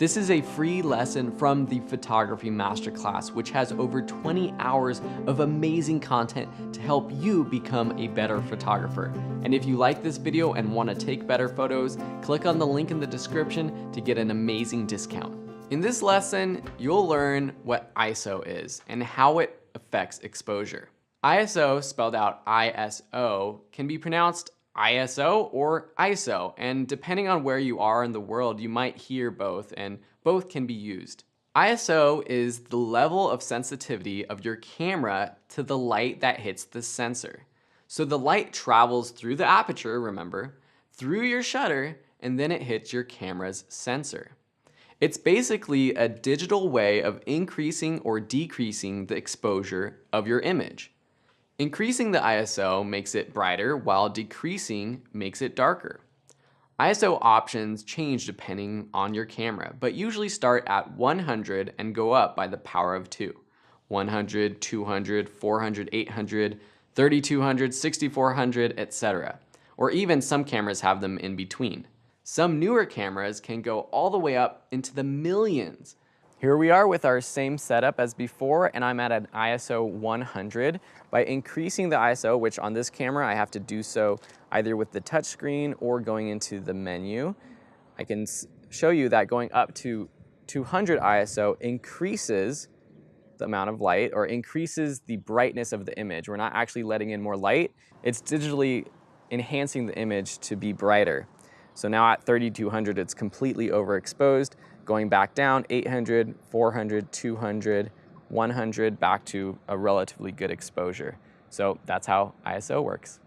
This is a free lesson from the Photography Masterclass, which has over 20 hours of amazing content to help you become a better photographer. And if you like this video and want to take better photos, click on the link in the description to get an amazing discount. In this lesson, you'll learn what ISO is and how it affects exposure. ISO, spelled out ISO, can be pronounced ISO or ISO, and depending on where you are in the world, you might hear both, and both can be used. ISO is the level of sensitivity of your camera to the light that hits the sensor. So the light travels through the aperture, remember, through your shutter, and then it hits your camera's sensor. It's basically a digital way of increasing or decreasing the exposure of your image. Increasing the ISO makes it brighter, while decreasing makes it darker. ISO options change depending on your camera, but usually start at 100 and go up by the power of 2. 100, 200, 400, 800, 3200, 6400, etc. Or even some cameras have them in between. Some newer cameras can go all the way up into the millions. Here we are with our same setup as before, and I'm at an ISO 100. By increasing the ISO, which on this camera I have to do so either with the touchscreen or going into the menu, I can show you that going up to 200 ISO increases the amount of light or increases the brightness of the image. We're not actually letting in more light, it's digitally enhancing the image to be brighter. So now at 3200 it's completely overexposed. Going back down, 800, 400, 200, 100, back to a relatively good exposure. So that's how ISO works.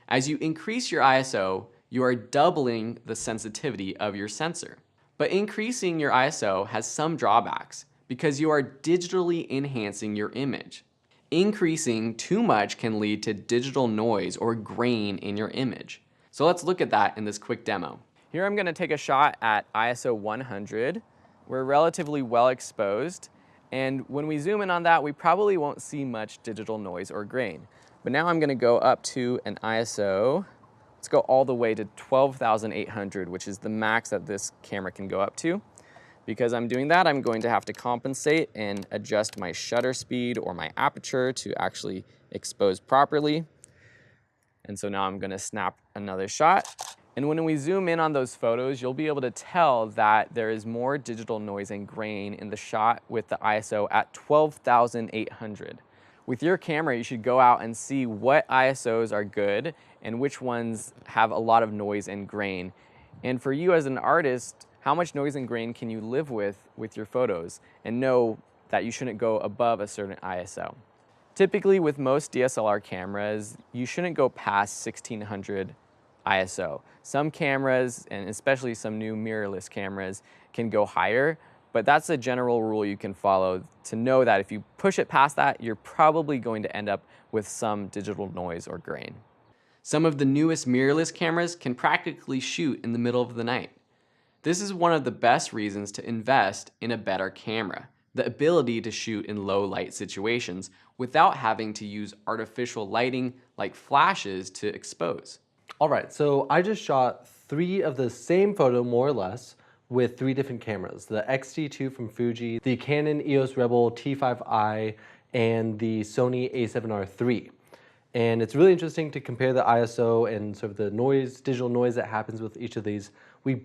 As you increase your ISO, you are doubling the sensitivity of your sensor. But increasing your ISO has some drawbacks because you are digitally enhancing your image. Increasing too much can lead to digital noise or grain in your image. So let's look at that in this quick demo. Here I'm going to take a shot at ISO 100. We're relatively well exposed, and when we zoom in on that, we probably won't see much digital noise or grain. But now I'm going to go up to an ISO, let's go all the way to 12,800, which is the max that this camera can go up to. Because I'm doing that, I'm going to have to compensate and adjust my shutter speed or my aperture to actually expose properly. And so now I'm going to snap another shot. And when we zoom in on those photos, you'll be able to tell that there is more digital noise and grain in the shot with the ISO at 12,800. With your camera, you should go out and see what ISOs are good and which ones have a lot of noise and grain. And for you as an artist, how much noise and grain can you live with your photos and know that you shouldn't go above a certain ISO? Typically, with most DSLR cameras, you shouldn't go past 1600 ISO. Some cameras, and especially some new mirrorless cameras, can go higher, but that's a general rule you can follow to know that if you push it past that, you're probably going to end up with some digital noise or grain. Some of the newest mirrorless cameras can practically shoot in the middle of the night. This is one of the best reasons to invest in a better camera, the ability to shoot in low light situations without having to use artificial lighting like flashes to expose. All right, so I just shot 3 of the same photo, more or less, with 3 different cameras. The X-T2 from Fuji, the Canon EOS Rebel T5i, and the Sony a7R III. And it's really interesting to compare the ISO and sort of the noise, digital noise that happens with each of these. We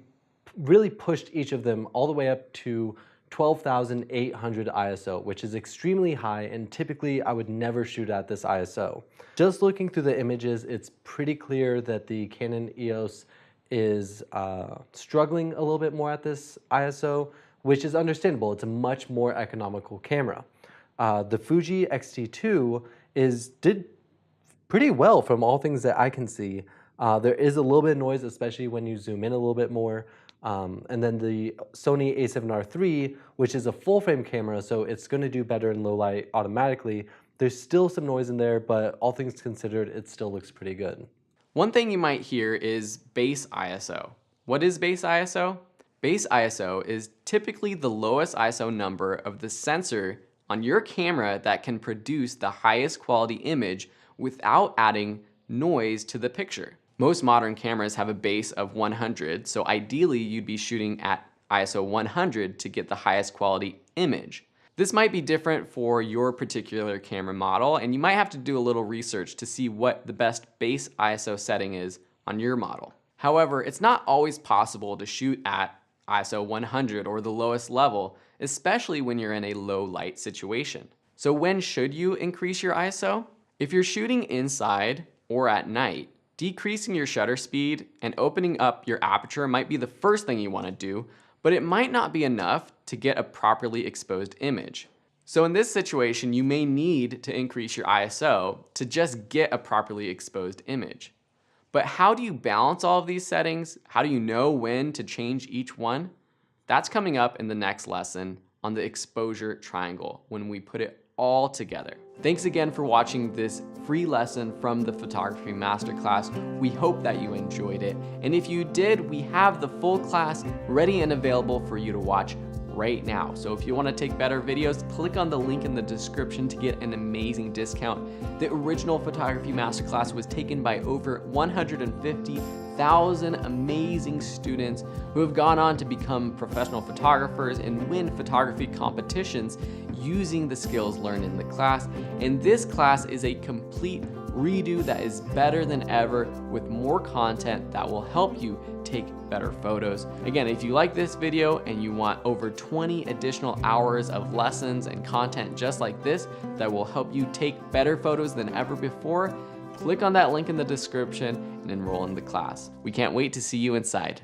really pushed each of them all the way up to 12,800 ISO, which is extremely high, and typically I would never shoot at this ISO. Just looking through the images, it's pretty clear that the Canon EOS is struggling a little bit more at this ISO, which is understandable. It's a much more economical camera. The Fuji X-T2 did pretty well from all things that I can see. There is a little bit of noise, especially when you zoom in a little bit more. And then the Sony a7R III, which is a full frame camera, so it's going to do better in low light automatically. There's still some noise in there, but all things considered, it still looks pretty good. One thing you might hear is base ISO. What is base ISO? Base ISO is typically the lowest ISO number of the sensor on your camera that can produce the highest quality image without adding noise to the picture. Most modern cameras have a base of 100, so ideally you'd be shooting at ISO 100 to get the highest quality image. This might be different for your particular camera model, and you might have to do a little research to see what the best base ISO setting is on your model. However, it's not always possible to shoot at ISO 100 or the lowest level, especially when you're in a low light situation. So when should you increase your ISO? If you're shooting inside or at night, decreasing your shutter speed and opening up your aperture might be the first thing you want to do, but it might not be enough to get a properly exposed image. So in this situation, you may need to increase your ISO to just get a properly exposed image. But how do you balance all of these settings? How do you know when to change each one? That's coming up in the next lesson on the exposure triangle when we put it all together. Thanks again for watching this free lesson from the Photography Masterclass. We hope that you enjoyed it. And if you did, we have the full class ready and available for you to watch right now. So if you want to take better videos, click on the link in the description to get an amazing discount. The original Photography Masterclass was taken by over 150,000 amazing students who have gone on to become professional photographers and win photography competitions using the skills learned in the class. And this class is a complete redo that is better than ever with more content that will help you take better photos. Again, if you like this video and you want over 20 additional hours of lessons and content just like this that will help you take better photos than ever before, click on that link in the description and enroll in the class. We can't wait to see you inside.